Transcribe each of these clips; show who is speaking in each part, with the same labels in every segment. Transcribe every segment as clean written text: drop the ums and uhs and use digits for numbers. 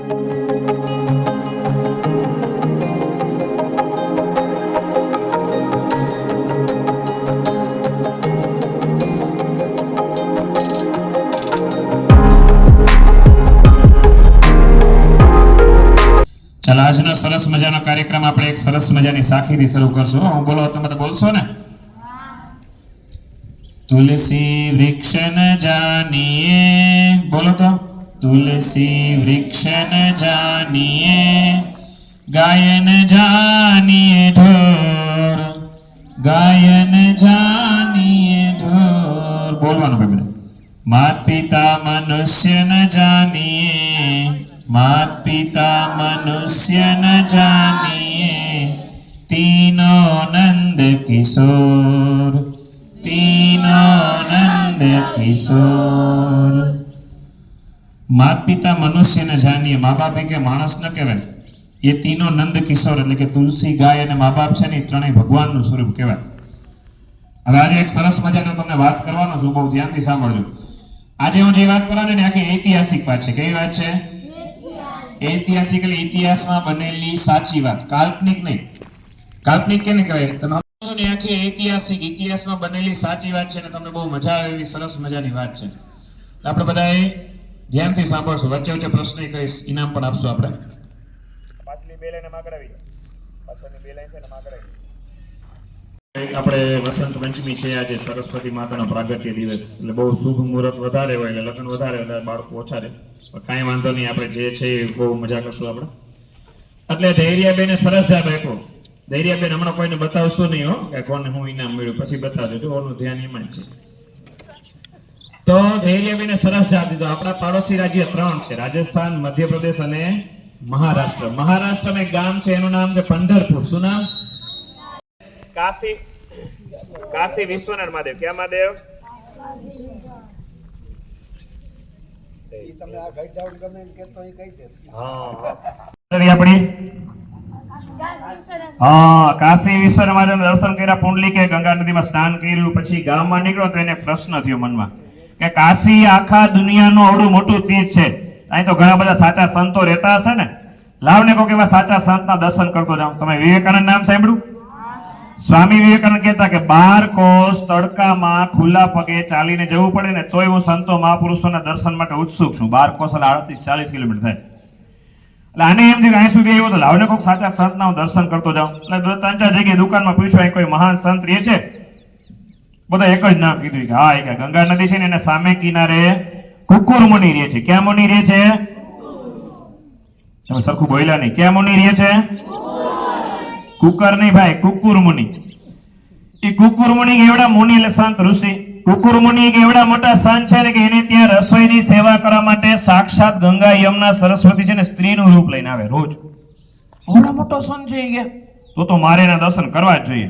Speaker 1: ચાલો આજનો સરસ મજાનો કાર્યક્રમ આપણે એક સરસ મજાની સાખીથી શરૂ કરશું. હું બોલો તમે તો બોલશો ને. તુલસી વૃક્ષ ન જાનીએ, બોલો તો. તુલસી વૃક્ષ ન જાનીએ, ગાયન જાનીએ ઢોર, ગાયન જાનીએ ઢોર. બોલવાનું ભાઈ. માત પિતા મનુષ્ય ન જાનીએ, मात पिता मनुष्य न जानिए, तीनों नंद किशोर, तीनों नंद किशोर. मात पिता मनुष्य न जानिए, माँ बाप के मानस न कहेवाय. ये तीनों नंद किशोर એટલે કે તુલસી ગાય અને મા બાપ છે ને ત્રણેય ભગવાનનું સ્વરૂપ કહેવાય. હવે આજે એક સરસ મજાનો તમને વાત કરવાનો છું, બહુ ધ્યાનથી સાંભળજો. આજે હું જે વાત કરવાની ને આખી ઐતિહાસિક વાત છે. કઈ વાત છે? ऐतिहासिक इतिहास में बनेली साची बात, काल्पनिक नहीं. काल्पनिक केने कहेवाय? तमारी आखी ऐतिहासिक इतिहास में बनेली साची बात छे ने तमने बहु मजा आवे एवी सरस मजानी बात छे. आपणे बधाए ध्यानथी सांभळशो. वच्चे वच्चे प्रश्न कहीश, इनाम पण आपशो. आपणे पाछली બે લાઈને માગડાવી, પાછળની બે લાઈન છે ને માગડાવી. આપણે વસંત પંચમી છે આજે, સરસ્વતી માતાનો પ્રાગટ્ય દિવસ એટલે બહુ શુભ મુહૂર્ત વધારે હોય એટલે લગ્ન વધારે એટલે બાળકો ઓછા રહે. કાંઈ વાંધો નહીં, આપણે જે છે એ બહુ મજા કરશું આપણે. એટલે ધૈર્યાબેને સરસ જવાબ આપ્યો. ધૈર્યાબેન હમણાં કોઈને બતાવશો નહીં હો કે કોને હું ઇનામ મળ્યું, પછી બતાવજો. જો ઓનું ધ્યાન એમાં જ છે. તો ધૈર્યાબેને સરસ જવાબ દીધો. આપણા પાડોશી રાજ્ય 3 છે, રાજસ્થાન, મધ્યપ્રદેશ અને મહારાષ્ટ્ર. મહારાષ્ટ્રમાં એક ગામ છે, એનું નામ છે પંઢરપુર. શું નામ? કાશી. કાશી વિશ્વનાથ મહાદેવ. ક્યાં મહાદેવ? કાશી વિશ્વનાથ મહાદેવ દર્શન કર્યા, પુંડલીકે ગંગા નદીમાં સ્નાન કર્યું, પછી ગામમાં નીકળ્યો તો એને પ્રશ્ન થયો મનમાં કે કાશી આખા દુનિયાનું આવડું મોટું તીર્થ છે, અહીં તો ઘણા બધા સાચા સંતો રહેતા હશે ને, લાવને કોઈક એવા સાચા સંતના દર્શન કરતો જાઉં. તમે વિવેકાનંદ નામ સાંભળ્યું? સ્વામી વિવેકાનંદ કહેતા કે 12 કોસ તડકામાં ખુલ્લા પગે ચાલીને જવું પડે ને તોય હું સંતો મહાપુરુષોના દર્શન માટે ઉત્સુક છું. 12 કોસ એટલે 38-40 કિલોમીટર થાય. એટલે આને એમ થયું કે અહીં સુધી આવ્યો તો લાવને કોઈક સાચા સંતના હું દર્શન કરતો જાઉં. એટલે 3-4 જગ્યાએ દુકાનમાં પૂછ્યું અહીં કોઈ મહાન સંત રહે છે? બધા એક જ નામ કીધું કે હા, એક ગંગા નદી છે ને એને સામે કિનારે કુકુર મુનિ રહે છે. ક્યાં મુનિ રહે છે? તમે સરખું બોલ્યા નહીં. ક્યાં મુનિ રહે છે? કુકર નહીં ભાઈ, કુકુર મુનિ. એ કુકુર મુનિ એવડા મુનિ એટલે સંત ઋષિ. કુકુર મુનિ એવડા મોટા સંત છે ને કે એને ત્યાં રસોઈની સેવા કરવા માટે સાક્ષાત ગંગા, યમુના, સરસ્વતી છે ને સ્ત્રીનું રૂપ લઈને આવે રોજ. એવડા મોટો સંત છે કે તો મારે એના દર્શન કરવા જ જોઈએ.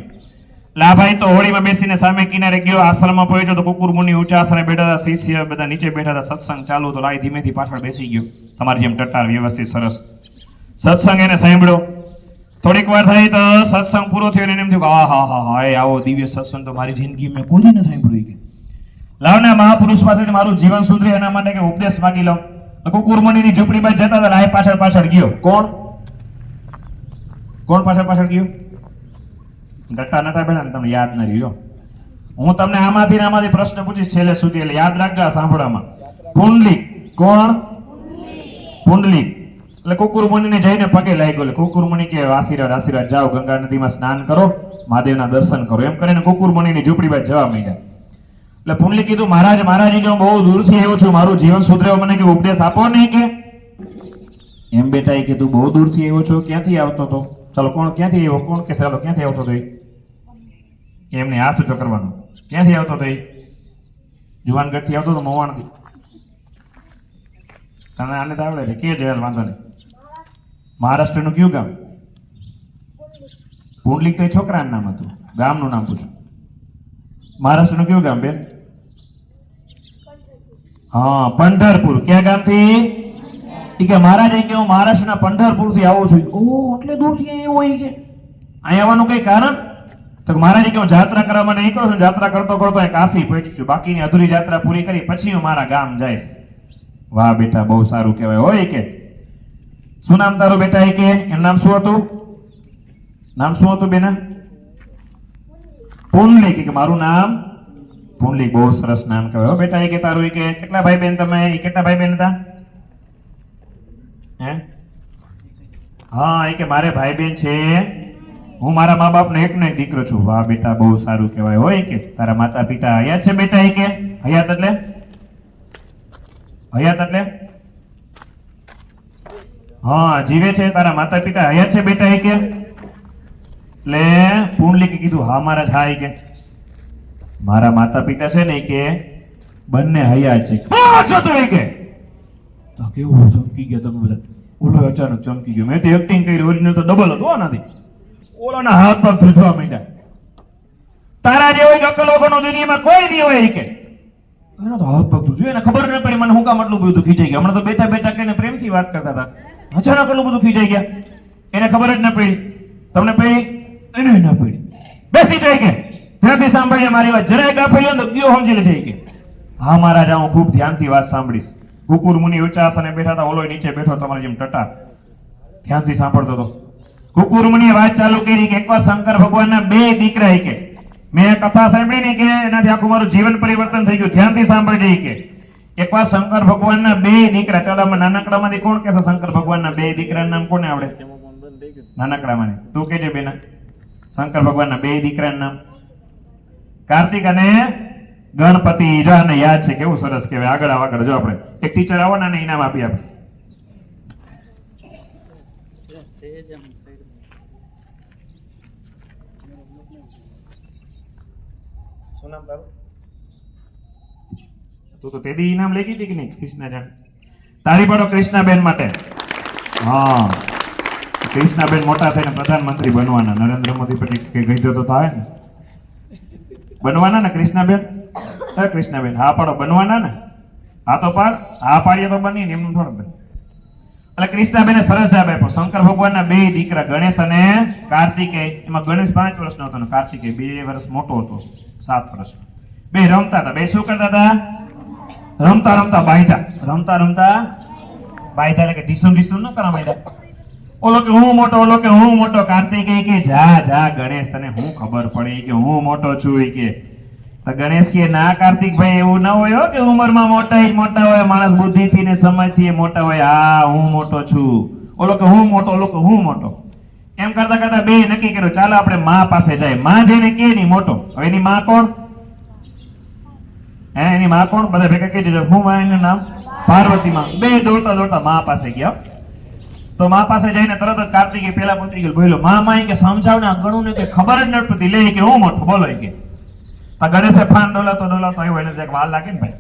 Speaker 1: લા ભાઈ તો હોળીમાં બેસીને સામે કિનારે ગયો, આશ્રમમાં પહોંચ્યો તો કુકુર મુનિ ઊંચા આસને બેઠા હતા, શિષ્ય બધા નીચે બેઠા હતા, સત્સંગ ચાલુ તો લાઈ ધીમેથી પાછળ બેસી ગયો. તમારી જેમ ટટ્ટાર વ્યવસ્થિત સરસ સત્સંગ એને સાંભળ્યો. થોડીક વાર થઈ તો સત્સંગ પૂરો થયો ને એમ થયું કે હા આવો દિવ્ય સત્સંગ તો મારી જિંદગી મેં કોઈ ન સાંભળ્યું. કે લાવના મહાપુરુષ પાસેથી મારું જીવન સુધરે એના માટે કે ઉપદેશ માંગી લઉં. કુકુર મુનિની ઝૂંપડી બાજુ જતા હતા, લાય પાછળ ગયો. કોણ પાછળ ગયો? ડટ્ટા નટા બેઠા ને તમને યાદ ન રહ્યો. હું તમને આમાંથી પ્રશ્ન પૂછીશ છેલ્લે સુધી, એટલે યાદ રાખજો સાંભળવામાં. પુંડલીક. કોણ? પુંડલીક એટલે કુકુર મુનિને જઈને પગે લાગ્યો. એટલે કુકુર મુનિ કે આશીર્વાદ જાઓ, ગંગા નદીમાં સ્નાન કરો, મહાદેવના દર્શન કરો. એમ કરીને કુકુર મુનિની ઝૂંપડી બાજુ જવા માંડ્યા. એટલે પુંડલીક કીધું મહારાજ કે હું બહુ દૂરથી આવ્યો છું, મારું જીવન સુધરે મને કે ઉપદેશ આપો નહીં. કે એમ બેટા કે તું બહુ દૂરથી આવ્યો છો, ક્યાંથી આવતો હતો? ચાલો કોણ ક્યાંથી આવ્યો? કોણ કે ચાલો ક્યાંથી આવતો હતો? એમને હાથ ઊંચો કરવાનો. ક્યાંથી આવતો હતો? જુવાનગઢથી આવતો હતો, મોવાણથી. તને આને તો આવડે છે કે જવાલ વાંધો નહીં. મહારાષ્ટ્રનું કયું ગામ? પુંડલીક તો એ છોકરાનું નામ હતું, ગામનું નામ પૂછું. મહારાષ્ટ્રનું કયું ગામ બેન? હા, પંઢરપુર. ક્યાં ગામથી? કે મહારાજે કે હું મહારાષ્ટ્રના પંઢરપુરથી આવું છું. ઓહ, એટલે દૂરથી અહીં હોય કે અહીં આવવાનું કઈ કારણ? તો મહારાજે કે હું યાત્રા કરવા માટે નીકળું છું, યાત્રા કરતો કાશી પહોંચી છું, બાકીની અધૂરી યાત્રા પૂરી કરી પછી હું મારા ગામ જઈશ. વાહ બેટા, બહુ સારું કહેવાય. હોય કે શું નામ તારું બેટા? એ કે એનું નામ શું હતું? નામ શું હતું બેના? પુંડલિક. કે મારું નામ પુંડલિક. બહુ સરસ નામ કહેવાય બેટા. એ કે તારું? એ કે કેટલા ભાઈ બહેન તમે? એ કેટલા ભાઈ બહેન હતા? હે? હા, એ કે મારે ભાઈ બહેન છે, હું મારા મા બાપનો એકનો એક દીકરો છું. વાહ બેટા, બહુ સારું કહેવાય. હોય કે તારા માતા પિતા હયાત છે બેટા? એ કે હયાત એટલે? હયાત એટલે? હા, જીવે છે. તારા માતા પિતા હયાત છે બેટા? એ કે એટલે પુંડલિકે કીધું હા મહારાજ, હા. એ કે મારા માતા પિતા છે ને એ કે બંને હયાત છે. છો તો? એ કે તો કેવું ચમકી ગયા તમે બધા? ઓલો અચાનક ચમકી ગયો. મેં તો એક્ટિંગ કરી, ઓરિજિનલ તો ડબલ હતો આનાથી. ઓલાના હાથ પગ ધ્રુજવા માંડ્યા. તારા જેવો અક્કલ વગરનો દુનિયામાં કોઈ નહીં હોય. એ કે એનો તો હાથ પગ ધ્રુજ્યો. એને ખબર ન પડી મને હું કામ આટલું બધું ખીચાઈ ગયા. હમણાં તો બેટા બેટા કહીને પ્રેમથી વાત કરતા હતા, અચાનક આટલું બધું ખીચાઈ ગયા. એને ખબર જ ન પડી. તમને પડી? એને ન પડી. બેસી જાય કે ધ્યાનથી સાંભળીએ મારી વાત. જરાય ગાફેલી તો ગયો સમજી લેજે. કે હા મહારાજ, હું ખૂબ ધ્યાનથી વાત સાંભળીશ. કુકુર મુનિ ઊંચા આસને બેઠા હતા, ઓલો નીચે બેઠો તમારી જેમ ટટા ધ્યાનથી સાંભળતો હતો. કુકુર મુનિએ વાત ચાલુ કરી કે એકવાર શંકર ભગવાનના બે દીકરા. કે મેં કથા સાંભળી ને કે એનાથી આખું મારું જીવન પરિવર્તન થઈ ગયું. ધ્યાનથી સાંભળજે. કે એકવાર શંકર ભગવાનના બે દીકરા. ચાલો આમાં નાનકડામાંથી કોણ કહેશે શંકર ભગવાનના બે દીકરાનું નામ કોને આવડે? નાનકડામાં તું કહેજે બેના. શંકર ભગવાનના બે દીકરાનું નામ કાર્તિક અને ગણપતિ. ઈજાને યાદ છે? કેવું સરસ કહેવાય. આગળ આગળ જો આપણે એક ટીચર આવો ને ઇનામ આપી આપણે. શું નામ તારું? તું તો તેદી ઇનામ લઈ ગઈ હતી કે નહીં? કૃષ્ણ જાણ તારી પડો કૃષ્ણાબેન માટે. હા, કૃષ્ણાબેન મોટા થઈને પ્રધાનમંત્રી બનવાના. નરેન્દ્ર મોદી પછી ગઈ તો થાય ને બનવાના ને કૃષ્ણાબેન? કૃષ્ણાબેન હા પાડો, બનવાના ને? હા તો પાડ. હા પાડીએ તો બની ને, એમનું થોડું બને. એટલે કૃષ્ણાબેને સરસ જવાબ આપ્યો. શંકર ભગવાનના બે દીકરા ગણેશ અને કાર્તિકેય. એમાં ગણેશ 5 વર્ષનો હતો ને કાર્તિકેય 2 વર્ષ મોટો હતો, 7 વર્ષનો. બે રમતા હતા. બે શું કરતા હતા? રમતા રમતા બાયધા. રમતા રમતા બાયધા એટલે કે ઢીસુમ ઢીસુમ ન કરવા માંડ્યા. ઓલો કે હું મોટો, ઓલો કે હું મોટો. કાર્તિકેય કે જા જા ગણેશ, તને હું ખબર પડે કે હું મોટો છું? કે તો ગણેશ કે ના કાર્તિકભાઈ, એવું ના હોય કે ઉંમરમાં મોટા હોય, માણસ બુદ્ધિથી ને સમજથી મોટા હોય. હા, હું મોટો છું. ઓલો કે હું મોટો, ઓલો કે હું મોટો. એમ કરતા કરતા બે નક્કી કર્યું ચાલો આપણે માં પાસે જાય. માં જઈને કે ની મોટો. હવે એની માં કોણ? એની માં કોણ? બધા ભેગા કહી દીધું. હું માં? એનું નામ પાર્વતી માં. બે દોડતા દોડતા માં પાસે ગયા. તો માં પાસે જઈને તરત જ કાર્તિકે પેલા પૂછી ગયો બોલ્યો માં માં કે સમજાવ ને, ગણું ને કે ખબર જ ન પડતી. લે કે હું મોટો બોલો. કે ગણેશે ફાન ડોલાતો ડોલાતો આવ્યો. એને વાર લાગે ને ભાઈ,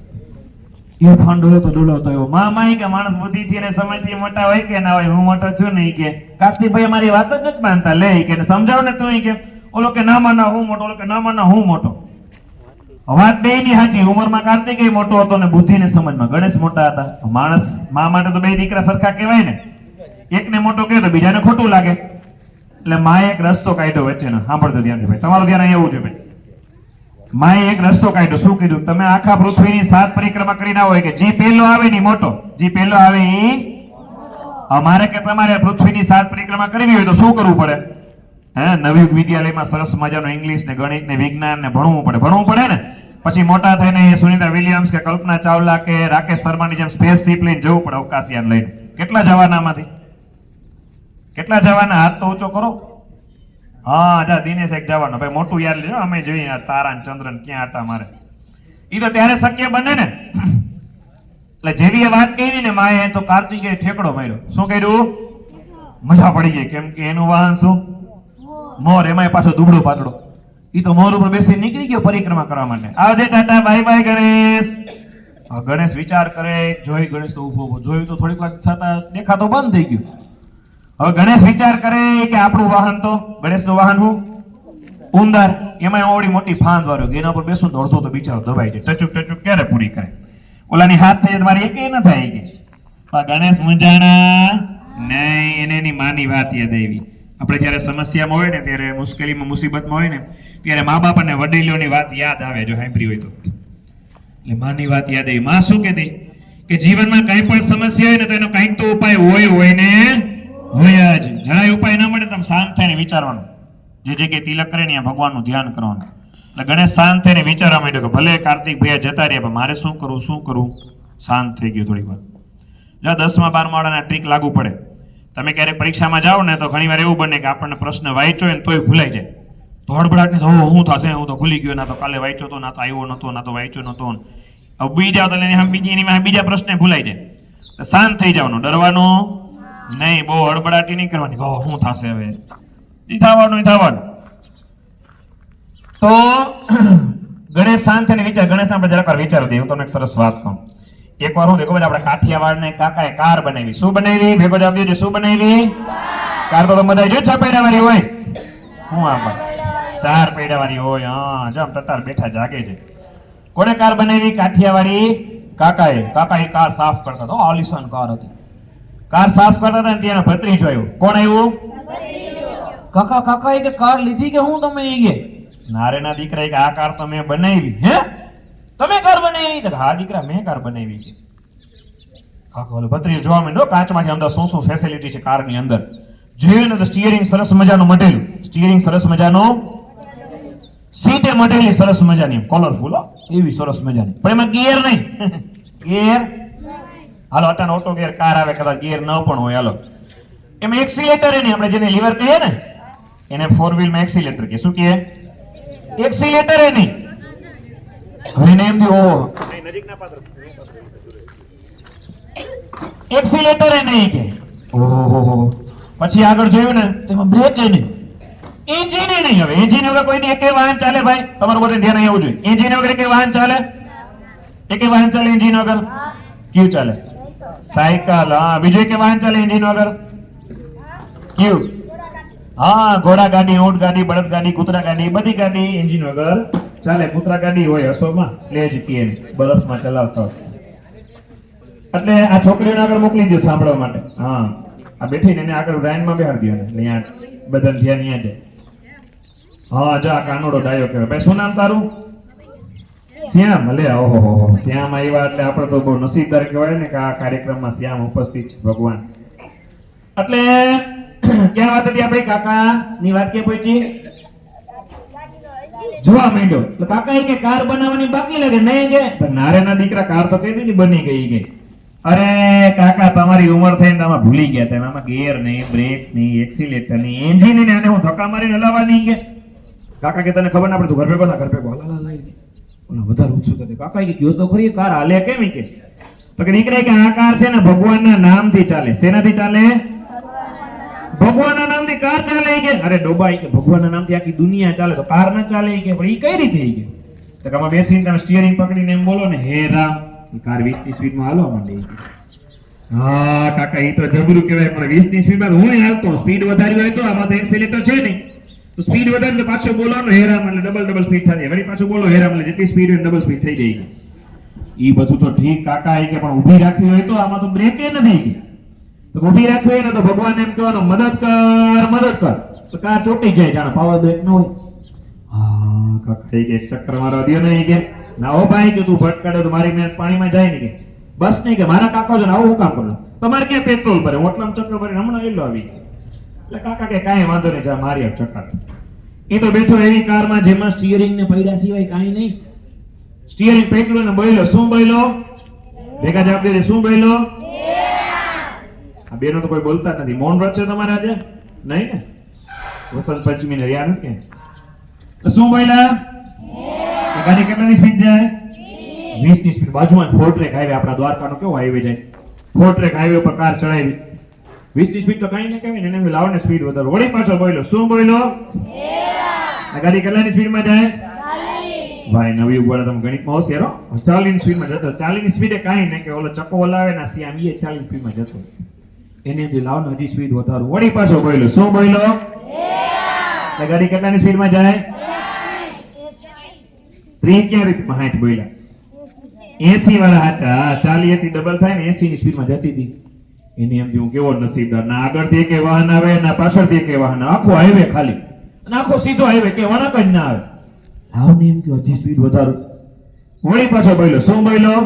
Speaker 1: એ ફાન ડોલાતો ડોલાતો આવ્યો. માં કે માણસ બુદ્ધિથી ને સમજથી મોટા હોય કે ના હોય? હું મોટો છું નહીં. કે કાર્તિકભાઈ અમારી વાત જ નથી માનતા. લે કે સમજાવ ને તું. કે ઓલો કે ના માના હું મોટો, ઓલો કે ના માના હું મોટો. વાત બે ની સાચી. ઉંમરમાં કાર્તિકેય મોટો હતો ને બુદ્ધિ ને સમજમાં ગણેશ મોટા હતા. માણસ માં માટે તો બે દીકરા સરખા કહેવાય ને. એકને મોટો કહે તો બીજાને ખોટું લાગે. એટલે માએ એક રસ્તો કાઢ્યો વચ્ચેનો. સાંભળજો ધ્યાનથી ભાઈ, તમારું ધ્યાન અહીંયા એવું છે ભાઈ. માએ એક રસ્તો કાઢ્યો. શું કીધું? તમે આખા પૃથ્વીની 7 પરિક્રમા કરીને આવો. કે જે પહેલો આવે ની મોટો, જે પહેલો આવે ઈ. અમારે કે તમારે પૃથ્વીની 7 પરિક્રમા કરવી હોય તો શું કરવું પડે? નવી વિદ્યાલયમાં સરસ મજાનું ઇંગ્લિશ ને ગણિત ને વિજ્ઞાન ને ભણવું પડે ને. પછી મોટા થઈને સુનિતા વિલિયમ્સ કે કલ્પના ચાવલા કે રાકેશ શર્માની જેમ સ્પેસશિપ લઈને જવું પડે, અવકાશયાન લઈને. કેટલા જવાનામાંથી? કેટલા જવાના? હાથ તો ઊંચો કરો. હા જા દિનેશ એક જવાનો. ભાઈ મોટું યાદ લેજો. અમે જોઈએ તારા ને ચંદ્ર ને ક્યાં હતા મારે. એ તો ત્યારે શક્ય બને ને. એટલે જેવી એ વાત કરી ને માએ તો કાર્તિકે ઠેકડો માર્યો. શું કર્યું? મજા પડી ગઈ. કેમ કે એનું વાહન શું? મોર. એમાંય પાછો દુબળો પાતળો. ઈ તો મોર ઉપર બેસી નીકળી ગયો પરિક્રમા કરવા માટે. આવજે ટાટા, બાય બાય ગણેશ. ગણેશ વિચાર કરે. જોઈ ગણેશ તો ઉભો જોયું તો થોડીક વાર છતાં દેખાતો બંધ થઈ ગયું. હવે ગણેશ વિચાર કરે કે આપણું વાહન તો ગણેશનું વાહન હું ઉંદર. એમાં ઓડી મોટી ફાંદ વાળો. એના ઉપર બેસું તો અડધો તો બિચારો દબાઈ જાય. ટચુક ટચુક ક્યારે પૂરી કરે? ઓલાની હાથ થઈ મારી એક ન થાય. કે ગણેશ મૂંઝાણા નહીં. એની માની વાત યાદ આવી. આપણે જયારે સમસ્યામાં હોય ને, ત્યારે મુશ્કેલીમાં મુસીબતમાં હોય ને, ત્યારે મા બાપ અને વડીલોની વાત યાદ આવે. જો સાંભળી હોય તો. એટલે માની વાત યાદ આવી. માં શું કહેતી? કે જીવનમાં કઈ પણ સમસ્યા હોય ને તો એનો કઈક તો ઉપાય હોય ને હોય જ. જરાય ઉપાય ન મળે તમે શાંત થઈને વિચારવાનું. જે જગ્યાએ તિલક કરે ને ત્યાં ભગવાનનું ધ્યાન કરવાનું. એટલે ગણેશ શાંત થઈને વિચારવા માંડ્યો કે ભલે કાર્તિક ભાઈ જતા રહ્યા પણ મારે શું કરવું. શાંત થઈ ગયો થોડીક વાર. જો 10મા 12મા વાળાના ટ્રીક લાગુ પડે. તમે ક્યારેક પરીક્ષામાં જાઓ ને તો ઘણી વાર એવું બને કે આપણને પ્રશ્ન વાંચ્યો હોય ને તોય ભૂલાઈ જાય. તો હડબડાટ ને હું થશે, હું તો ભૂલી ગયો, ના તો કાલે વાંચ્યો તો, ના તો આવ્યો નતો, ના તો વાંચ્યો નતો. હવે બી જાવ તો બીજા પ્રશ્ન ભૂલાઈ જાય. શાંત થઈ જવાનું, ડરવાનું નહીં, બહુ હડબડાટી નહીં કરવાની. શું થશે હવે, થવાનું. તો ગણેશ શાંત થઈને વિચાર. ગણેશ આપણે જરાક વિચાર દે. હું તમને એક સરસ વાત કહું. એકવાર હું દેખો આપણે કાઠિયાવાડ ને કાકાએ કાર બનાવી. શું બનાવી? ભેગો જવાબ દેજો. શું બનાવી? કાર તો બધા જો 6 પૈડા વાળી હોય. હું આમાં 4 પૈડા વાળી હોય. હા, જો તતાર બેઠા જાગે છે. કોને કાર બનાવી? કાઠિયાવાડી કાકાએ. કાકા એ કાર સાફ કરતા હતા. આલિશાન કાર હતી. કાર સાફ કરતા હતા ને ત્યાં ભત્રીજો આવ્યો. કોણ આવ્યું? કાકા એ કે કાર લીધી કે હું તમે? એ કે નારે ના દીકરા કે આ કાર તો મેં બનાવી. હે, તમે કાર બનાવી? તો હા દીકરા, મેં કાર બનાવી. કે કાકા ઓલો ભત્રીજો જોવા માંડ્યો કાચમાંથી અંદર શું શું ફેસિલિટી છે કારની અંદર. જોયું ને તો સ્ટીયરિંગ સરસ મજાનું મઢેલું. સ્ટીયરિંગ સરસ મજાનું, સીટે મઢેલી સરસ મજાની, કલરફુલ એવી સરસ મજાની. પણ એમાં ગિયર નહીં. ગિયર હાલો અટાનો ઓટો ગિયર કાર આવે, કદાચ ગિયર ન પણ હોય. હાલો એમાં એક્સિલેટર નહીં, આપણે જેને લીવર કહીએ ને એને 4 વ્હીલમાં એક્સિલેટર કે શું કહે? એક્સિલેટર નહીં. હવે એને એમ થયું નજીકના પાત્ર એક્સિલેટર નહીં કે ઓહો. પછી આગળ જોયું ને તો એમાં બ્રેક નહીં, એન્જિન નહીં. હવે એન્જિન વગર કોઈ એક વાહન ચાલે ભાઈ? તમારું બધું ધ્યાન આવવું જોઈએ. એન્જિન વગર એક વાહન ચાલે? એક વાહન ચાલે એન્જિન વગર? કયું ચાલે? સાયકલ. હા, બીજું એક વાહન ચાલે એન્જિન વગર? કયું? હા, ઘોડા ગાડી, ઊંટ ગાડી, બળદ ગાડી, કૂતરા ગાડી, બધી ગાડી એન્જિન વગર ચાલે. કૂતરા ગાડી હોય અસોમાં, સ્લેજ પીએ બરફમાં ચલાવતા હોય. એટલે આ છોકરીઓને આગળ મોકલી દો સાંભળવા માટે. હા, આ બેઠીને એને આગળ લાઈનમાં બેહાડી દો. અહીંયા બધા ધ્યાન અહીંયા જાય. હા, જા કાનોડો ડાયો કહેવાય. ભાઈ શું નામ તારું? શ્યામ. લે ઓહો, શ્યામ આવ્યા એટલે આપણે તો બહુ નસીબદાર કહેવાય ને કે આ કાર્યક્રમમાં શ્યામ ઉપસ્થિત છે ભગવાન. એટલે ક્યાં વાત હતી આપણે? કાકા ની વાત ક્યાં પહોંચી? જોવા માંડ્યો એટલે કાકા કે કાર બનાવવાની બાકી લાગે. નહીં કે નારે ના દીકરા, કાર તો કઈ નહીં બની ગઈ. અરે કાકા, તમારી ઉંમર થઈને આમાં ભૂલી ગયા હતા. આમાં ગિયર નહીં, બ્રેક નહીં, એક્સિલેટર નહીં, એન્જિન નહીં. આને હું ધક્કા મારીને હલાવવાની કે કાકા કે તને ખબર ના પડે, તું ઘર ભેગો થા. ઘર ભેગો હલા વધારે ઉત્સુક હતી. કાકા કે કયો તો ખરી કાર હાલે કેમ? કે તો કે દીકરા કે આ કાર છે ને ભગવાનના નામથી ચાલે. શેનાથી ચાલે? ભગવાનના નામથી કાર ચાલે. કે અરે ડોબા, કે ભગવાનના નામથી આખી દુનિયા ચાલે તો કાર ના ચાલે. કે પણ એ કઈ રીતે? કે તો આમાં બેસીને તમે સ્ટીયરિંગ પકડીને એમ બોલો ને, હે રામ, કાર 20 ની સ્પીડમાં હાલવા માંડે. હા કાકા, એ તો જબરું કહેવાય. પણ 20 ની સ્પીડમાં હું હાલતો, સ્પીડ વધારી હોય તો આમાં તો એક્સિલેટર છે નહીં. તો સ્પીડ વધારે તો પાછો બોલવાનો હે રામ એટલે ડબલ સ્પીડ થાય. વળી પાછો બોલો હે રામ એટલે જેટલી સ્પીડ હોય ડબલ સ્પીડ થઈ જાય. એ બધું તો ઠીક કાકા, કે પણ ઊભી રાખવી હોય તો આમાં તો બ્રેક નથી. તો ઊભી રાખવી હોય ને તો ભગવાન એમ કહેવાનું મદદ કર. તો કાર ચોટી જાય, જાણે પાવર બ્રેક ન હોય. હા કાકા, એક ચક્કર મારવા દો નહીં. કે ના ઓ ભાઈ, કે તું ભટકાડે તો મારી મેં પાણીમાં જાય ને. કે બસ નહીં, કે મારા કાકા છે ને આવું કામ કરો. તમારે ક્યાં પેટ્રોલ ભરે? ઓટલામાં ચક્કર ભરીને હમણાં એલો આવી. એટલે કાકા કે કાંઈ વાંધો નહીં, જા મારી આપ ચક્કર. એ તો બેઠો એવી કારમાં જેમાં સ્ટીયરિંગ ને પૈડા સિવાય કાંઈ નહીં. સ્ટીયરિંગ પકડ્યો ને બોલ્યો. શું બોલ્યો? ભેગા જવાબ દે. શું બોલ્યો? આ બેનો તો કોઈ બોલતા જ નથી. મૌન વ્રત છે તમારે આજે? નહીં ને? વસંત પંચમી ને રહ્યા નથી. શું બોલ્યા? ગાડી કેટલાની સ્પીડ જાય? 20 ની સ્પીડ. બાજુમાં ફોર્ટ્રેક હાઈવે, આપણા દ્વારકાનો કેવો હાઈવે જાય, ફોર્ટ્રેક હાઈવે ઉપર કાર ચડાવી. 20 ની સ્પીડ તો કઈ ના કહેવાય ને, એને લાવો ને સ્પીડ વધારો. વળી પાછો બોલ્યો. શું બોલ્યો? આ ગાડી કેટલાની સ્પીડમાં જાય? ભાઈ નવી ઉપર તમે ગણિતમાં હોશિયાર હો. 40 ની સ્પીડમાં જતો. 40 ની સ્પીડે કાંઈ નહીં, કે ઓલો ચક્કો હલાવે ને શ્યામ એ 40 ની સ્પીડમાં જતો. એને જે લાવો ને હજી સ્પીડ વધારો. વળી પાછો બોલ્યો. શું બોલ્યો? ગાડી કેટલાની સ્પીડમાં જાય? 30 ક્યાં રીતમાં 60 બોલ્યા? 80 વાળા હાચા. 40 હતી ડબલ થાય ને 80 ની સ્પીડમાં જતી હતી. એને એમ હું કેવો નસીબદાર. ના આગળથી એક વાહન આવે, ના પાછળથી એક વાહન આવે. આખો હાઈવે ખાલી, આખો સીધો હાઈવે, કે વળાંક જ ના આવે. લાવ ને એમ કે હજી સ્પીડ વધારો. વળી પાછો બોલ્યો. શું બોલ્યો?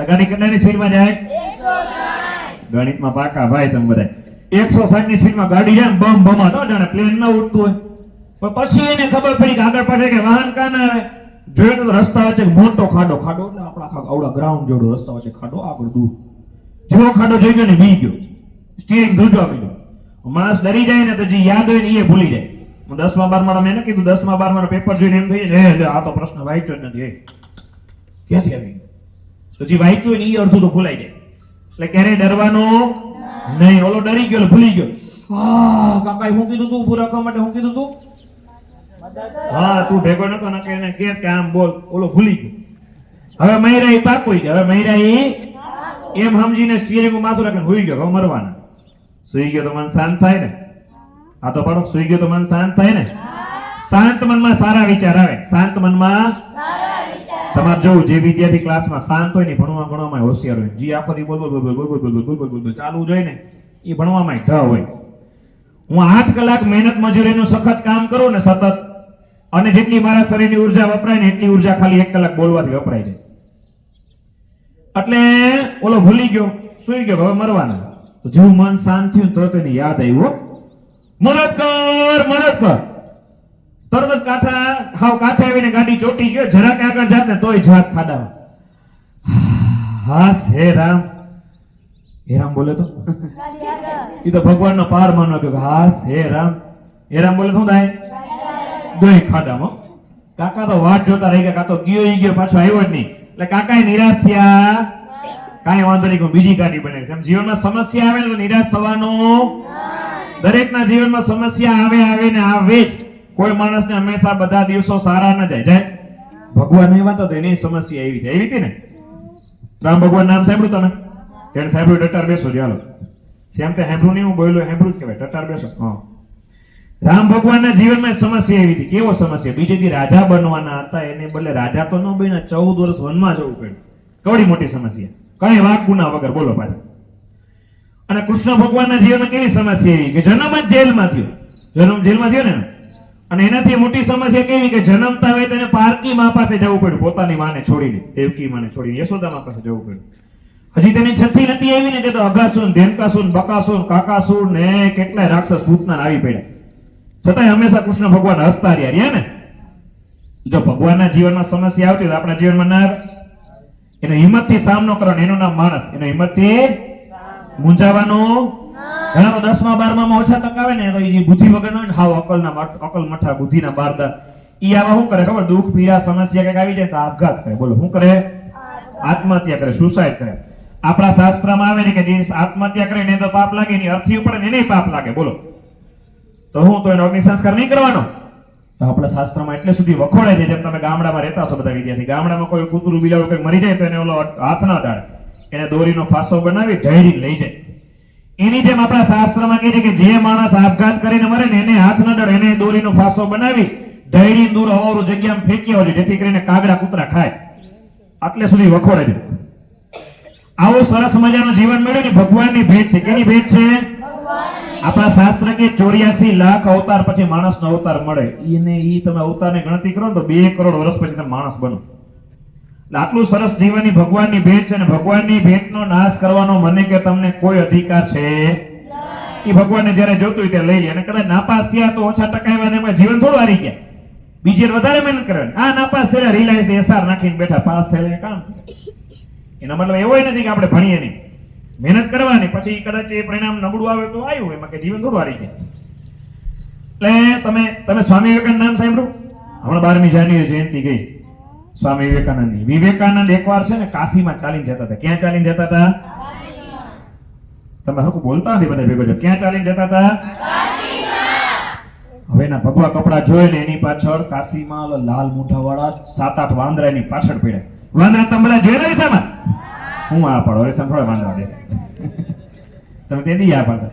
Speaker 1: ગાડી કેટલાની સ્પીડમાં જાય? 160. ગણિતમાં પાકા ભાઈ તમે બધા.
Speaker 2: 160 ની સ્પીડમાં ગાડી જાય બમ બમાટ જાણે પ્લેન ના ઉડતું હોય. પણ પછી એને ખબર પડી કે આગળ પાછળ કે વાહન કાં ના આવે. જોયું તો રસ્તા વચ્ચે મોટો ખાડો એટલે આપણા આવડા ગ્રાઉન્ડ જોડો રસ્તા વચ્ચે ખાડો આગળ દૂર. જેવો ખાડો જોઈ ગયો ને બી ગયો, સ્ટીયરિંગ ધ્રુજવા માંડ્યો. માણસ ડરી જાય ને તો જે યાદ હોય ને એ ભૂલી જાય. હું 10મા 12મા મેં કીધું 10મા 12મા પેપર જોઈને એમ થઈ ને આ તો પ્રશ્ન વાંચ્યો જ નથી, ક્યાંથી આવી તો જે વાંચ્યું હોય ને એ અડધું તો ભૂલાઈ જાય. એટલે ક્યારેય ડરવાનું નહીં. ઓલો ડરી ગયો ભૂલી ગયો. કાકા શું કીધું તું ઉભું રાખવા માટે? શું કીધું તું? હા તું ભેગો નતો ને કે કે આમ બોલ. ઓલો ભૂલી ગયો. હવે મહિરા ઈ પાક હોય હવે મહિરા ઈ એમ સમજીને સ્ટીયરિંગ માથું રાખીને હુઈ ગયો. હવે મરવાના. સુઈ ગયો તો મન શાંત થાય ને? આ તો પડો સુઈ ગયો તો મન શાંત થાય ને? શાંત મનમાં સારા વિચાર આવે. શાંત મનમાં તમારે જોવું જે વિદ્યાર્થી ક્લાસમાં શાંત હોય ને ભણવામાં હોશિયાર હોય. જે આખો દી બોલ બોલ બોલ બોલ બોલ બોલ બોલ બોલ બોલ બોલ ચાલુ જ હોય ને એ ભણવામાં ઢ હોય. હું 8 કલાક મહેનત મજૂરીનું સખત કામ કરું ને સતત, અને જેટલી મારા શરીરની ઉર્જા વપરાય ને એટલી ઉર્જા ખાલી 1 કલાક બોલવાથી વપરાય છે. એટલે ઓલો ભૂલી ગયો, સુઈ ગયો, હવે મરવાના. તો જેવું મન શાંત થયું તરત એને યાદ આવ્યું, મદદ કર. તરત જ કાંઠે આવીને ગાડી ચોટી ગયો. જરાક આગળ જાત ને તોય જાત ખાડામાં. હાસ હે રામ બોલે તો એ તો ભગવાનનો પાર માનો કે હાસ હે રામ બોલે શું થાય? દોય ખાડામાં. કાકા તો વાટ જોતા રહી ગયા. કાં તો ગયો પાછો આવ્યો જ નહીં. એટલે કાકા નિરાશ થયા. કાંઈ વાંધો નહીં, બીજી ગાડી બને છે. એમ જીવનમાં સમસ્યા આવે ને નિરાશ થવાનું. દરેકના જીવનમાં સમસ્યા આવે ને આવે જ. કોઈ માણસને હંમેશા બધા દિવસો સારા ન જાય. ભગવાન એવા તો એની સમસ્યા એવી હતી ને. રામ ભગવાન નામ સાંભળ્યું તમે? તેને સાંભળ્યું? ટટાર બેસો ચાલો. સેમ તે સાંભળ્યું નહીં, હું બોલ્યો સાંભળ્યું જ કહેવાય. ટટાર બેસો. હા, રામ ભગવાનના જીવનમાં સમસ્યા એવી હતી. કેવો સમસ્યા? બીજે દી રાજા બનવાના હતા, એને બદલે રાજા તો ન બન્યા, 14 વર્ષ વનમાં જવું પડ્યું. કવડી મોટી સમસ્યા, કઈ વાક ગુના વગર. બોલો પાછા. અને કૃષ્ણ ભગવાનના જીવનમાં કેવી સમસ્યા એવી કે જન્મ જ જેલમાં થયો ને. અને એનાથી મોટી સમસ્યા કેવી કે જન્મતા હોય તેને પારકી માં પાસે જવું પડ્યું, પોતાની માને છોડીને, દેવકી માને છોડીને યશોદા માં પાસે જવું પડ્યું. હજી તેની છઠ્ઠી નથી આવી ને તે તો અઘાસુર, ધેનકાસુર, બકાસુર, કાકાસુર ને કેટલાય રાક્ષસ ભૂતના આવી પડ્યા. છતાંય હંમેશા કૃષ્ણ ભગવાન હસતા રહ્યા ને. જો ભગવાનના જીવનમાં સમસ્યા આવતી તો આપણા જીવનમાં ના આવે. એનો હિંમતથી સામનો કરવાનો, એનું નામ માણસ. એનો હિંમતથી મૂંઝાવાનું. ઘણા તો 10મા 12મા ઓછા ટકા આવે ને તો એ બુદ્ધિ વગર હોય ને, હાવ અકલ મઠા બુદ્ધિના બારદાર. ઈ આવા શું કરે ખબર? દુઃખ પીડા સમસ્યા કઈક આવી જાય તો આપઘાત કરે. બોલો શું કરે? આત્મહત્યા કરે, સુસાઇડ કરે. આપણા શાસ્ત્રમાં આવે ને કે જે આત્મહત્યા કરે ને તો પાપ લાગે, એની અર્થી ઉપર ને એને પાપ લાગે. બોલો તો હું તો એનો અગ્નિ સંસ્કાર નહીં કરવાનો? તો આપણા શાસ્ત્રમાં એટલે સુધી વખોડે છે. જેમ તમે ગામડામાં રહેતા છો બધા વિદ્યાર્થી, ગામડામાં કોઈ કૂતરું બિલાડું કંઈક મરી જાય તો એને ઓલો હાથ ના ડાળે, એને દોરીનો ફાંસો બનાવી ઢળી લઈ જાય. એની જેમ આપણા શાસ્ત્રમાં કહે છે કે જે માણસ આપઘાત કરીને મરે ને એને હાથ ન ડળે, એને દોરીનો ફાંસો બનાવી ઢળી દૂર હવારું જગ્યામાં ફેંકી આવજો, જેથી કરીને કાગડા કૂતરા ખાય. આટલે સુધી વખોડે છે. આવો સરસ મજાનું જીવન મળ્યું ને ભગવાનની ભેટ છે. કેની ભેટ છે? આપણા શાસ્ત્ર કે 84 લાખ અવતાર પછી માણસનો અવતાર મળે. ઈ તમે અવતારની ગણતરી કરો ને તો 2 કરોડ વર્ષ પછી તમે માણસ બનો. આટલું સરસ જીવનની ભગવાનની ભેટ છે ને ભગવાનની ભેટનો નાશ કરવાનો મને કે તમને કોઈ અધિકાર છે? એ ભગવાનને જ્યારે જોતું હોય ત્યારે લઈ લે. અને કદાચ નાપાસ થયા તો ઓછા ટકા આવ્યા એમાં જીવન થોડું હારી ગયા. બીજે વધારે મહેનત કરવાની. આ નાપાસ થયેલા રિલાયન્સ એસઆર નાખીને બેઠા, પાસ થયેલા કામ. એનો મતલબ એવો નથી કે આપણે ભણીએ નહીં, મહેનત કરવાની. પછી કદાચ એ પરિણામ નબળું આવે તો આવ્યું, એમાં કે જીવન થોડું હારી ગયા. એટલે તમે સ્વામી વિવેકાનંદ નામ સાંભળ્યું? હમણાં 12મી જાન્યુઆરી જયંતિ ગઈ સ્વામી વિવેકાનંદની. વિવેકાનંદ એકવાર છે ને કાશીમાં ચાલીને જતા હતા. ક્યાં ચાલીને જતા હતા? તમે હરખું બોલતા નથી બધા ભેગો. ક્યાં ચાલીને જતા હતા? હવે એના ભગવા કપડા જોઈને એની પાછળ કાશીમાં લાલ મોઢા વાળા 7-8 વાંદરા એની પાછળ પડ્યા. વાંદરા તમે બધા જોઈ રહ્યા સામા? હું આ પાડો હવે સંભળાય વાંદરા દે તમે તેથી આ પાડો.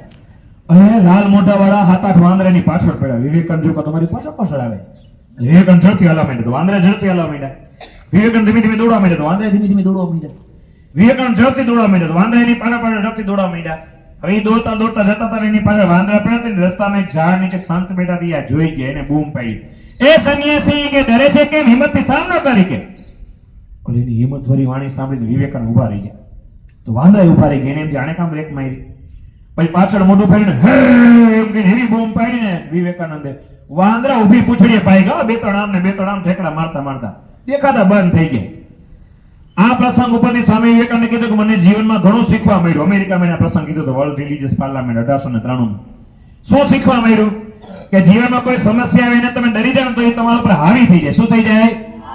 Speaker 2: હવે લાલ મોઢા વાળા 7-8 વાંદરા એની પાછળ પડ્યા. વિવેકાનંદ જો તમારી પાછળ આવે. વિવેકાનંદ ઝડપથી હલવા માંડ્યા તો વાંદરા ઝડપથી હલવા માંડ્યા. વિવેકાનંદ ધીમે ધીમે દોડવા માંડ્યા તો વાંદરા ધીમે ધીમે દોડવા માંડ્યા. વિવેકાનંદ ઝડપથી દોડવા માંડ્યા તો વાંદરા એની પાછળ ઝડપથી દોડવા માંડ્યા. હવે એ દોડતા જતા હતા એની પાછળ વાંદરા પડ્યા ને રસ્તામાં એક ઝાડ નીચે સંત બેઠા હતા. જોઈ ગયા, એને બૂમ પાડી, એ સન્યાસી કે ડરે છે કે હિંમતથી સામનો કરી કે? એની હિંમત ભરી વાણી સાંભળીને વિવેકાનંદ ઉભા રહી ગયા. તો વાંદરા ઉભા રહી ગયા. એને એમ આને કામ બ્રેક મારી. પછી પાછળ મોઢું ફાડીને હે એમ કહીને એવી બૂમ પાડીને વિવેકાનંદે વાંદરા ઊભી પૂંછડીએ પાઈ ગયા, બે ત્રણ આમ ને બે ત્રણ આમ ઠેકડા મારતા મારતા દેખાતા બંધ થઈ ગયા. આ પ્રસંગ ઉપરથી સ્વામી વિવેકાનંદે કીધું કે મને જીવનમાં ઘણું શીખવા મળ્યું. અમેરિકામાં આ પ્રસંગ કીધો તો વર્લ્ડ રિલીજિયસ પાર્લામેન્ટ 1893. શું શીખવા મળ્યું? કે જીવનમાં કોઈ સમસ્યા આવે ને તમે ડરી જાવ તો એ તમારા ઉપર હાવી થઈ જાય. શું થઈ જાય?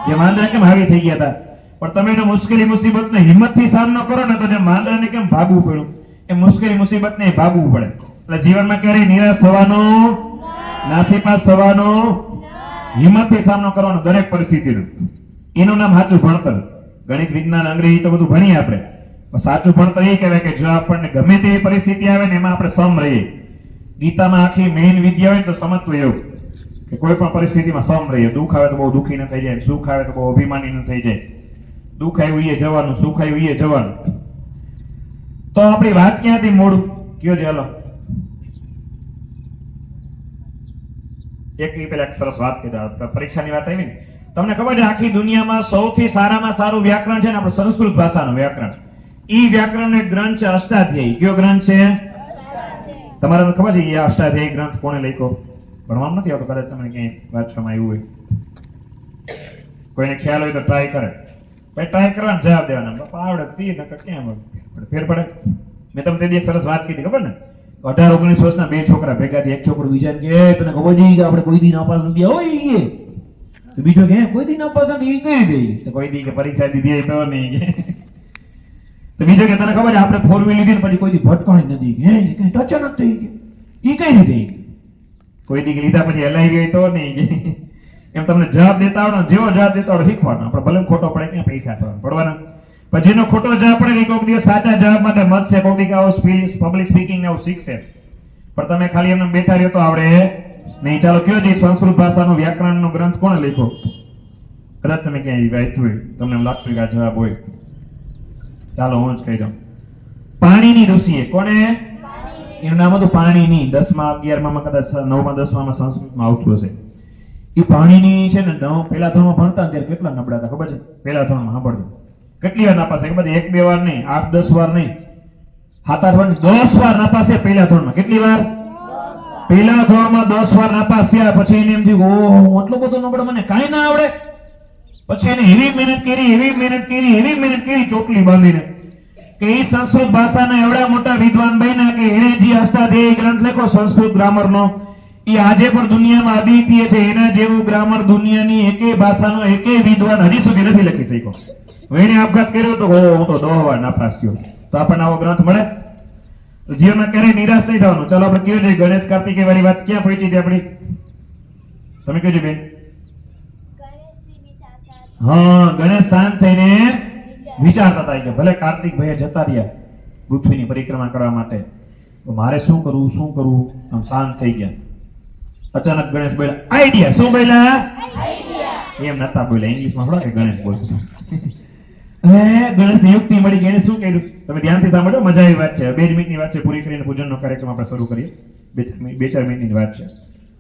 Speaker 2: જે વાંદરા કેમ હાવી થઈ ગયા હતા, પણ તમે એનો મુશ્કેલી મુસીબતને હિંમતથી સામનો કરો ને તો જે વાંદરાને કેમ ભાગવું પડ્યું, એ મુશ્કેલી મુસીબતને ભાગવું પડે. એટલે જીવનમાં ક્યારેય નિરાશ થવાનો, નાસીપાસ થવાનો, હિંમતથી સામનો કરવાનો દરેક પરિસ્થિતિનો. એનું નામ સાચું ભણતર. ગણિત, વિજ્ઞાન, અંગ્રેજી તો બધું ભણીએ આપણે, પણ સાચું ભણતર એ કહેવાય કે જો આપણને ગમે તેવી પરિસ્થિતિ આવે ને એમાં આપણે સમ રહીએ. ગીતામાં આખી મેઇન વિદ્યા હોય તો સમજતું એવું કે કોઈ પણ પરિસ્થિતિમાં સમ રહીએ. દુઃખ આવે તો બહુ દુઃખી ન થઈ જાય, સુખ આવે તો બહુ અભિમાની ન થઈ જાય. દુઃખ આવ્યું એ જવાનું, સુખ આવ્યું એ જવાનું. તો આપણી વાત ક્યાંથી મોડું કયો છે? હાલો એક પેલા એક સરસ વાત કીધા, પરીક્ષાની વાત આવી ને, તમને ખબર છે આખી દુનિયામાં સૌથી સારામાં સારું વ્યાકરણ છે ને આપણું સંસ્કૃત ભાષાનું વ્યાકરણ. ઈ વ્યાકરણ એક ગ્રંથ છે અષ્ટાધ્યાયી. કયો ગ્રંથ છે? તમારે ખબર છે એ અષ્ટાધ્યાયી ગ્રંથ કોણે લખ્યો? ભણવામાં નથી આવતો, કદાચ તમને ક્યાંય વાંચવામાં આવ્યું હોય, કોઈને ખ્યાલ હોય તો ટ્રાય કરે. ભાઈ ટ્રાય કરવાનો જવાબ દેવાના. બાપા આવડે તી નકર ક્યાં ફેર પડે. મેં તમને તે દિવસ સરસ વાત કીધી ખબર ને, 18-19 વર્ષના બે છોકરા ભેગા થયા. એક છોકરો બીજાને કે તને ખબર છે કે આપણે કોઈ દી નાપાસ નથી થયા હોય એ, તો બીજો કે કોઈ દી નાપાસ નથી કઈ દે, તો કોઈ દી કે પરીક્ષા દીધી તો નહીં. તો બીજો કે તને ખબર છે આપણે 4 વ્હીલ લીધી ને પછી કોઈ દી ભટકાણી નથી, હે એ કઈ ટચ નથી થઈ ગઈ, એ કઈ નથી કોઈ દી લીધા પછી હલાઈ ગઈ તો નહીં. એમ તમને જવાબ દેતા આવડો, જેવો જવાબ દેતા આવડો શીખવાનો. આપણે ભલે ખોટો પડે ક્યાં પૈસા પડવાના, પણ જેનો ખોટો જવાબ પડે ને કોઈક દિવસ સાચા જવાબ માટે મતશે, કોઈક દી આવો પબ્લિક સ્પીકિંગ ને આવું શીખશે. પણ તમે ખાલી એમને બેઠા રહ્યો તો આવડે નહીં. ચાલો કયો જે સંસ્કૃત ભાષાનો વ્યાકરણનો ગ્રંથ કોણે લખ્યો? કદાચ તમે ક્યાંય વાંચ્યું હોય, તમને એમ લાગતું કે આ જવાબ હોય. ચાલો હું જ કહી દઉં. પાણીની ઋષિએ. કોને? એનું નામ હતું પાણીની. 10મા 11મા કદાચ 9મા 10મા સંસ્કૃતમાં આવતું હશે. એ પાણીની છે ને, પેલા ધોરણમાં ભણતા ત્યારે કેટલા નબળા હતા ખબર છે? પેલા ધોરણમાં સાંભળજો, કેટલી વાર નાપાસ થાય ખબર છે? 1-2 વાર નહીં, 8-10 વાર નહીં, 7-8 વાર, 10 વાર નાપાસ છે પેલા ધોરણમાં. કેટલી વાર? પેલા ધોરણમાં 10 વાર નાપાસ થયા. પછી એને એમ થયું ઓહો આટલો બધો નબળો, મને કાંઈ ના આવડે. પછી એને એવી મહેનત કરી ચોટલી બાંધીને કે એ સંસ્કૃત ભાષાના એવડા મોટા વિદ્વાન બન્યા કે એને જે અષ્ટાધ્યાયી ગ્રંથ લખ્યો સંસ્કૃત ગ્રામરનો, એ આજે પણ દુનિયામાં અદ્વિતીય છે. એના જેવું ગ્રામર દુનિયાની એકેય ભાષાનો એકેય વિદ્વાન હજી સુધી નથી લખી શક્યો. એને આપઘાત કર્યો તો હું તો 10 વાર નાપાસ થયો. તો આપણને આવો ગ્રંથ મળે? જીવનમાં ક્યારેય નિરાશ નહીં થવાનું. ચાલો આપણે કયો છે ગણેશ કાર્તિકેય વાળી વાત ક્યાં પહોંચી હતી આપણી? તમે કહેજો બેન. હા, ગણેશ શાંત થઈને વિચારતા હતા કે ભલે કાર્તિક ભાઈ જતા રહ્યા પૃથ્વીની પરિક્રમા કરવા માટે, તો મારે શું કરવું આમ શાંત થઈ ગયા. અચાનક ગણેશ બોલ્યા આઈડિયા. શું બોલ્યા? એમ નતા બોલ્યા, ઇંગ્લિશમાં થોડા કે ગણેશ બોલતો. ગણેશની યુક્તિ મળી ગઈ. એને શું કર્યું તમે ધ્યાનથી સાંભળો, મજા આવી વાત છે. 2 જ મિનિટની વાત છે, પૂરી કરીને પૂજનનો કાર્યક્રમ આપણે શરૂ કરીએ. 2-4 મિનિટની વાત છે.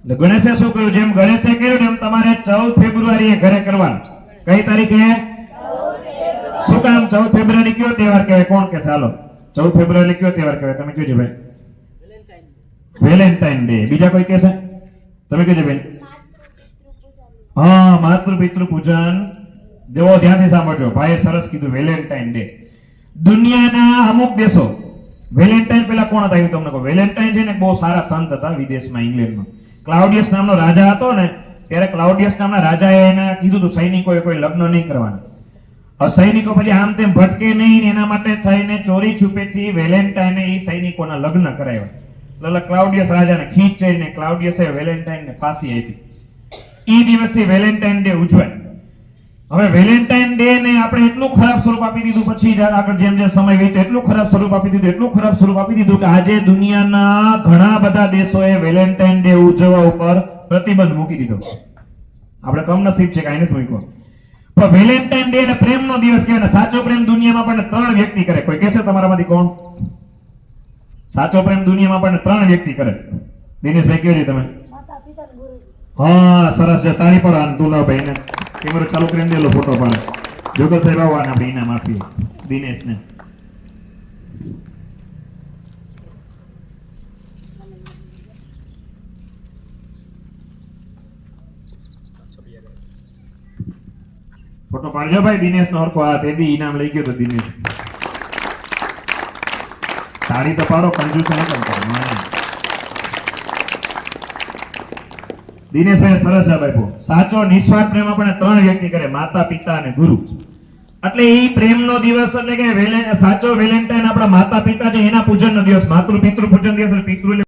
Speaker 2: એટલે ગણેશે શું કર્યું? જેમ ગણેશે કર્યું એમ તમારે 14 ફેબ્રુઆરીએ ઘરે કરવાનું. કઈ તારીખે? શું કામ 14 ફેબ્રુઆરી કયો તહેવાર કહેવાય? કોણ કે? ચાલો 14 ફેબ્રુઆરી કયો તહેવાર કહેવાય? તમે કહેજો ભાઈ. Valentine day. બીજા કોઈ કહેશે? તમે કહેજો બેન. હા, માતૃ પિતૃ પૂજન. દેવો ધ્યાનથી સાંભળજો, ભાઈએ સરસ કીધું વેલેન્ટાઇન ડે. દુનિયાના અમુક દેશો વેલેન્ટાઇન પેલા કોણ હતા તમને કહું. વેલેન્ટાઇન છે ને બહુ સારા સંત હતા વિદેશમાં, ઇંગ્લેન્ડમાં. ક્લાઉડિયસ નામનો રાજા હતો ને, ત્યારે ક્લાઉડિયસ નામના રાજાએ એને કીધું હતું સૈનિકોએ કોઈ લગ્ન નહીં કરવાના. હવે સૈનિકો પછી આમ તેમ ભટકે નહીં, એના માટે થઈને ચોરી છુપેથી વેલેન્ટાઇને એ સૈનિકોના લગ્ન કરાવ્યા. એટલે ક્લાઉડિયસ રાજાને ખીચ ચડીને ક્લાઉડિયસે વેલેન્ટાઇનને ફાંસી આપી. ઈ દિવસથી વેલેન્ટાઇન ડે ઉજવાય. હવે વેલેન્ટાઇન ડે ને આપણે એટલું ખરાબ સ્વરૂપ આપી દીધું, પછી આગળ જેમ જેમ સમય વીતે એટલું ખરાબ સ્વરૂપ આપી દીધું કે આજે દુનિયાના ઘણા બધા દેશોએ વેલેન્ટાઇન ડે ઉજવવા ઉપર પ્રતિબંધ મૂકી દીધો. આપણે કમનસીબ છે કે આ નથી મૂક્યો. પણ વેલેન્ટાઇન ડે એટલે પ્રેમનો દિવસ કહેવાય. સાચો પ્રેમ દુનિયામાં પણ 3 વ્યક્તિ કરે. કોઈ કહેશે તમારામાંથી કોણ? સાચો પ્રેમ દુનિયામાં પણ 3 વ્યક્તિ કરે. દિનેશભાઈ કહેજો તમે. હા, સરસ છે. તાળી પર તુલાભાઈ ને કેમેરો ચાલુ કરીને દેલો ફોટો પાડે. જોગલ સાહેબ આવવાના આપણે ઇનામ આપીએ દિનેશને. ફોટો પાડજો ભાઈ દિનેશ નો હરખો હાથ એ બી ઇનામ લઈ ગયો તો દિનેશ તાળી તો પાડો કંજૂસ ન કરતા દિનેશભાઈ સરસ જવાબ આપ્યો સાચો નિસ્વાર્થ પ્રેમ આપણે ત્રણ વ્યક્તિ કરે માતા પિતા અને ગુરુ એટલે એ પ્રેમનો દિવસ એટલે કે સાચો વેલેન્ટાઇન આપણા માતા પિતા છે એના પૂજનનો દિવસ માતૃ પિતૃ પૂજન દિવસ એટલે પિતૃ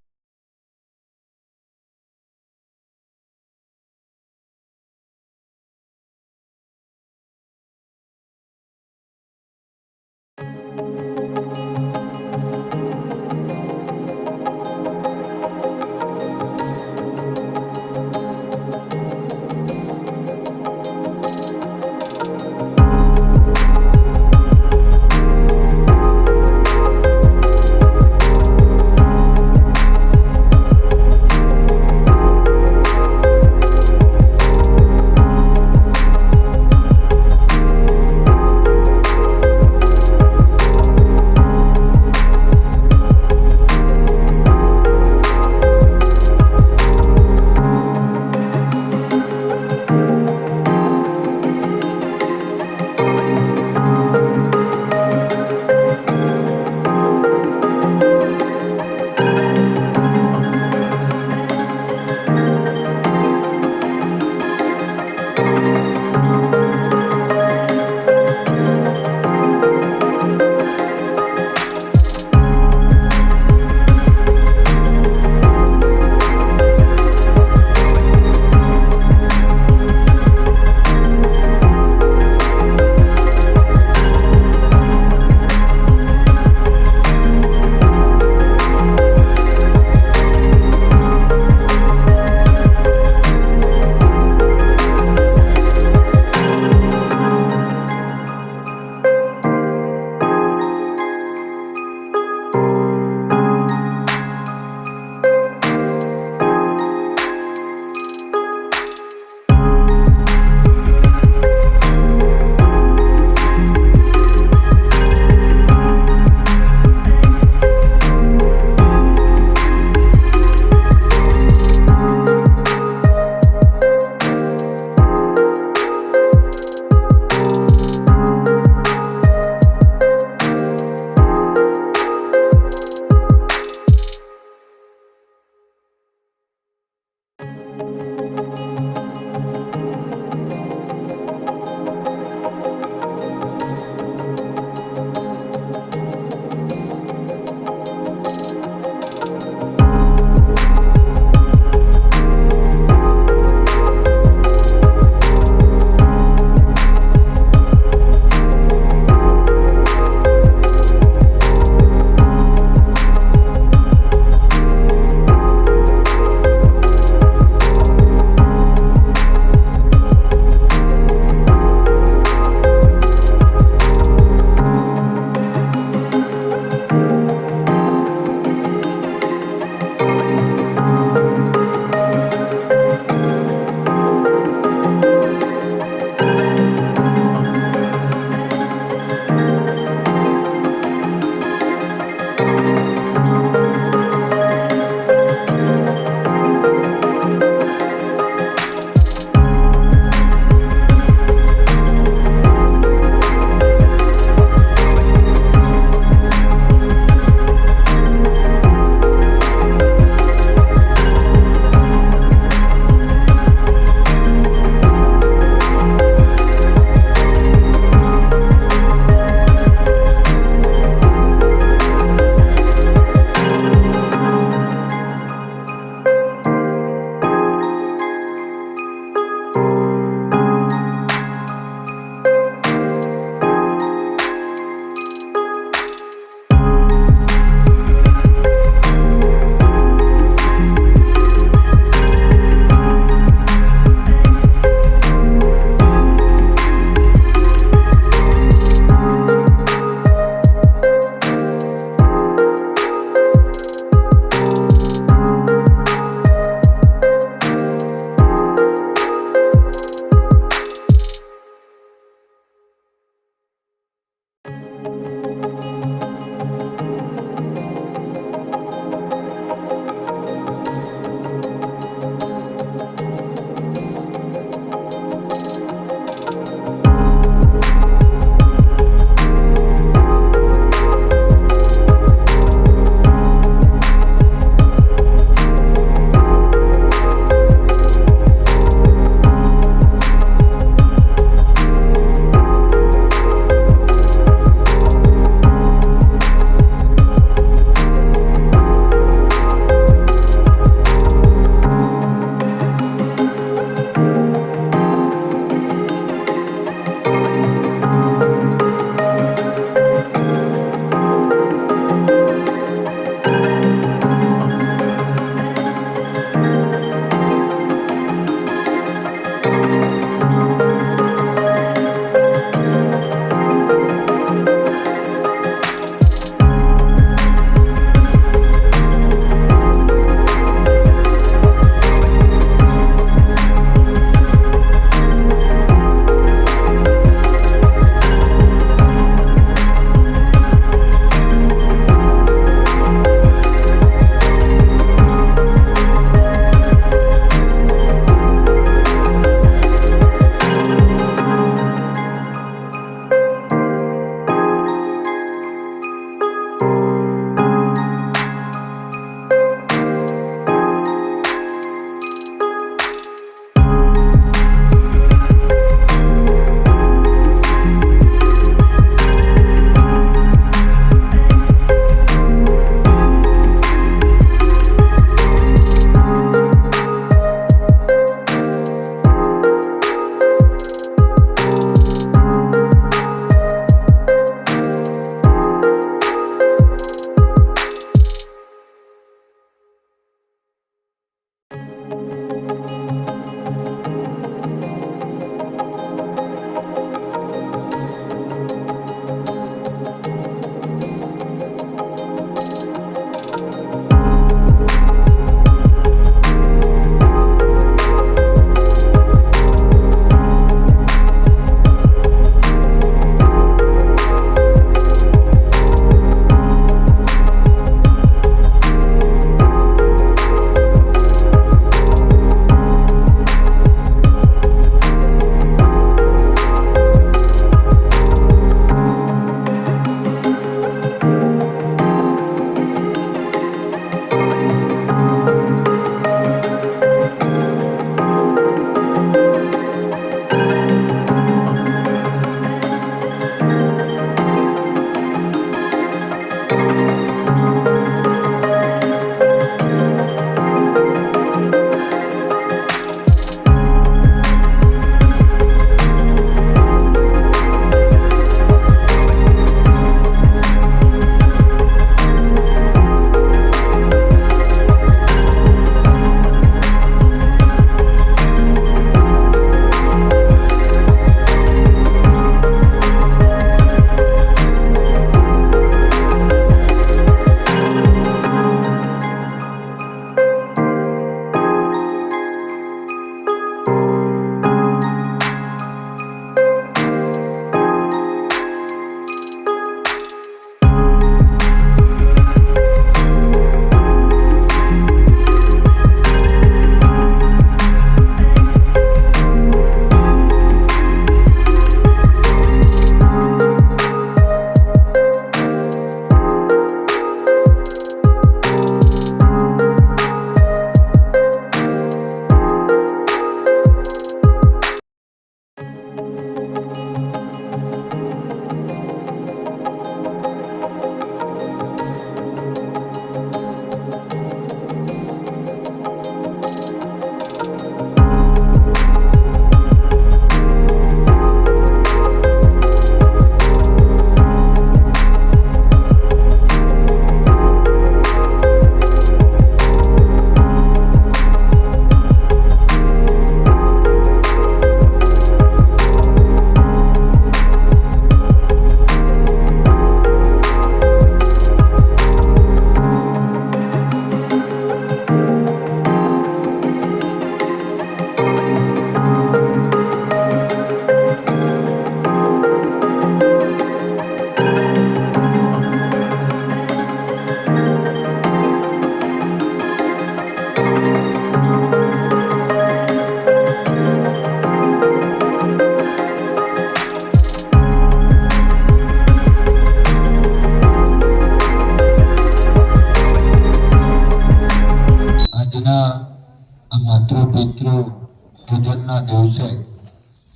Speaker 3: પંચમીના દિવસે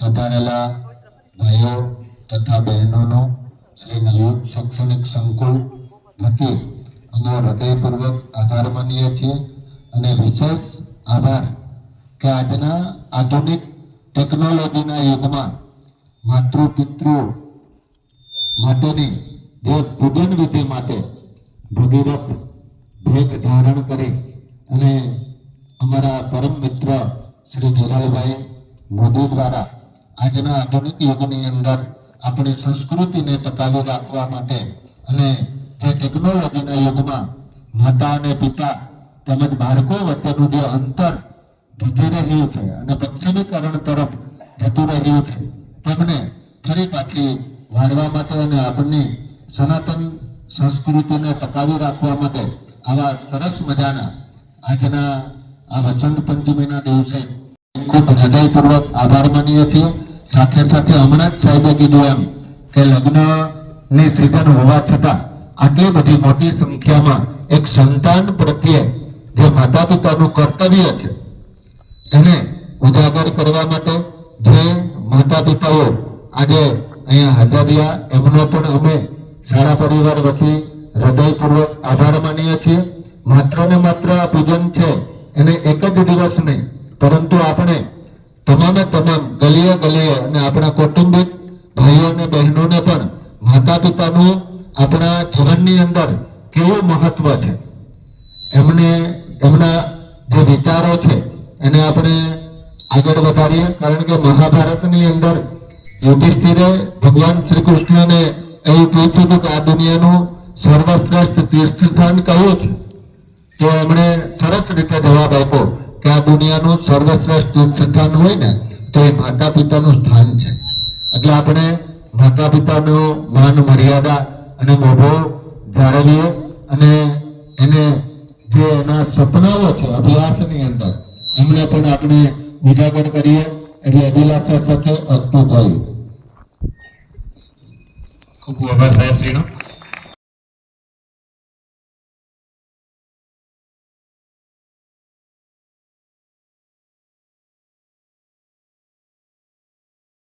Speaker 3: પધારેલા ભાઈઓ તથા બહેનોનો શ્રી નવયુગ શૈક્ષણિક સંકુલ વતી અમે હૃદયપૂર્વક આભાર માનીએ છીએ અને વિશેષ આભાર કે આજના આધુનિક ટેકનોલોજીના યુગમાં માતૃપિતૃ માટેની જે પૂજન વિધિ માટે ભગીરથ ભેગ ધારણ કરી અને અમારા પરમ મિત્ર શ્રી જોરાલભાઈ મોદી દ્વારા આજના આધુનિક યુગની અંદર આપણી સંસ્કૃતિને ટકાવી રાખવા માટે અને જે ટેકનોલોજીના યુગમાં માતા અને પિતા તેમજ બાળકો વચ્ચેનું જે અંતર વધી રહ્યું છે અને પશ્ચિમીકરણ તરફ જતું રહ્યું છે તેમને ફરી પાછી વાળવા માટે અને આપણી સનાતન સંસ્કૃતિને ટકાવી રાખવા માટે આવા સરસ મજાના આજના આ વસંત પંચમીના દિવસે ખૂબ હૃદયપૂર્વક આભાર માનીએ છીએ. સાથે સાથે હમણાં જ સાહેબે કીધું એમ કે લગ્નની સિઝન હોવા છતાં આટલી બધી મોટી સંખ્યામાં એક સંતાન પ્રત્યે જે માતા પિતાનું કર્તવ્ય છે એને ઉજાગર કરવા માટે જે માતા પિતાઓ આજે અહીંયા હાજર રહ્યા એમનો પણ અમે શાળા પરિવાર વતી હૃદયપૂર્વક આભાર માનીએ છીએ. માત્ર ને માત્ર આ પૂજન છે એને એક જ દિવસ નહીં, પરંતુ આપણે તમામે તમામ ગલીએ ગલીએ અને આપણા કૌટુંબિક ભાઈઓ અને બહેનોને પણ માતા પિતાનું આપણા જીવનની અંદર કેવું મહત્વ છે એમને એમના જે વિચારો છે એને આપણે આગળ વધારીએ. કારણ કે મહાભારતની અંદર યુધિષ્ઠિરે ભગવાન શ્રી કૃષ્ણને એવું પૂછ્યું હતું કે આ દુનિયાનું સર્વશ્રેષ્ઠ તીર્થસ્થાન કયું છે, તો એમણે સરસ રીતે જવાબ આપ્યો કે આ દુનિયાનું સર્વશ્રેષ્ઠ તીર્થસ્થાન હોય ને તો એ માતા પિતાનું સ્થાન છે. એટલે આપણે માતા પિતાનું માન મર્યાદા અને મોભો જાળવીએ અને એને જે એના સપનાઓ છે અભ્યાસની અંદર એમને પણ આપણે ઉજાગર કરીએ એટલે અભિલાષા સાથે અસ્તુ થાય.
Speaker 1: ખૂબ ખૂબ આભાર સાહેબ શ્રીનો.